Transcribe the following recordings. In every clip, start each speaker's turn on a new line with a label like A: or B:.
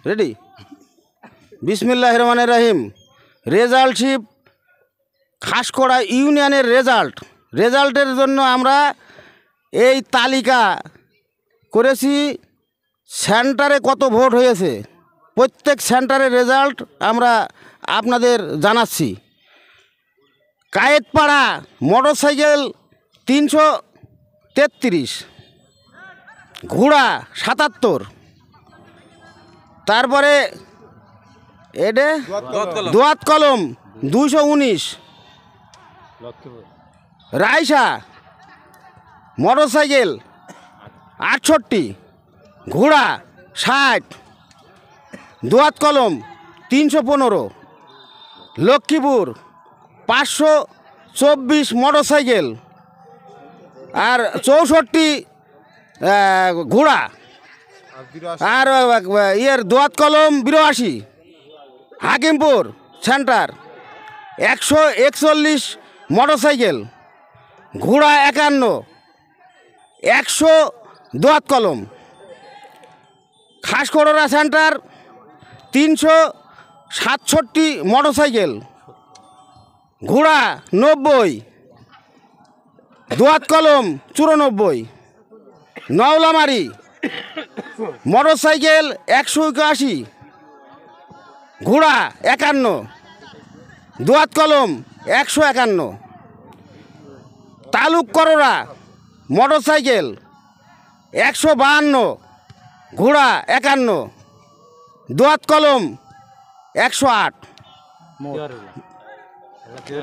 A: Ready? বিসমিল্লাহির রহমানির রহিম। Result sheep খাসকড়া ইউনিয়নের রেজাল্টের জন্য আমরা এই তালিকা করেছি। সেন্টারে কত ভোট হয়েছে প্রত্যেক সেন্টারের রেজাল্ট আমরা আপনাদের জানাচ্ছি। কায়েতপাড়া মোটরসাইকেল 333, ঘোড়া 77, তারপরে এটা দোয়াত কলম 219, রাইসা মোটরসাইকেল 68, ঘোড়া 60, দোয়াত কলম 315, লক্ষ্মীপুর 524 মোটরসাইকেল আর 64 ঘোড়া আর দোয়াত কলম 82, হাকিমপুর সেন্টার 141 মোটরসাইকেল, ঘোড়া 51, 100 দোয়াত কলম। খাসকড়া সেন্টার 367 মোটরসাইকেল, ঘোড়া 90, দোয়াত কলম 94, নওলামারি মোটরসাইকেল 181, ঘোড়া 51, দোয়াত কলম 151, তালুক করোড়া মোটরসাইকেল 152, ঘোড়া 51, দোয়াত কলম 108।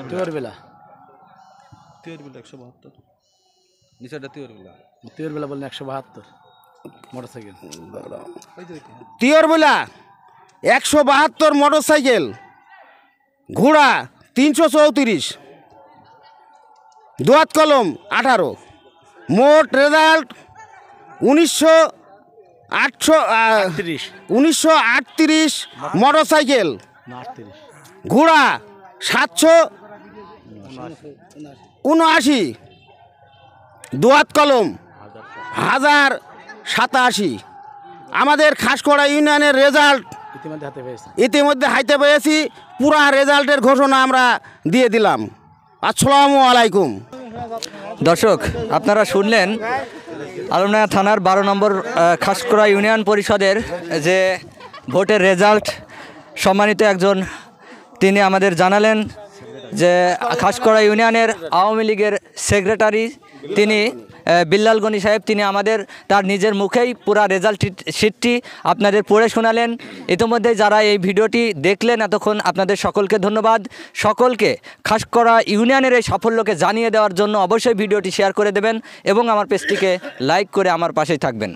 A: তিওরবেলা 172, নিচেটা তিওরবেলা বললেন 172 মোটরসাইকেল। তিওরবেলা 172 মোটরসাইকেল, ঘোড়া 334, দোয়াত কলম 18। মোট রেজাল্ট 1938 মোটরসাইকেল, ঘোড়া 779, দোয়াত কলম 1087। আমাদের খাসকড়া ইউনিয়নের রেজাল্ট ইতিমধ্যে হাতে পেয়েছি। পুরা রেজাল্টের ঘোষণা আমরা দিয়ে দিলাম। আসসালামু আলাইকুম।
B: দর্শক, আপনারা শুনলেন আলমডাঙ্গা থানার 12 নম্বর খাসকড়া ইউনিয়ন পরিষদের যে ভোটের রেজাল্ট। সম্মানিত একজন তিনি আমাদের জানালেন যে খাসকড়া ইউনিয়নের আওয়ামী লীগের সেক্রেটারি তিনি বিল্লাল গনি সাহেব, তিনি আমাদের তার নিজের মুখেই পুরা রেজাল্ট শিটটি আপনাদের পড়ে শোনালেন। ইতিমধ্যে যারা এই ভিডিওটি দেখলেন এতক্ষণ আপনাদের সকলকে ধন্যবাদ। সকলকে খাসকড়া ইউনিয়নের এই সাফল্যকে জানিয়ে দেওয়ার জন্য অবশ্যই ভিডিওটি শেয়ার করে দেবেন এবং আমার পেজটিকে লাইক করে আমার পাশেই থাকবেন।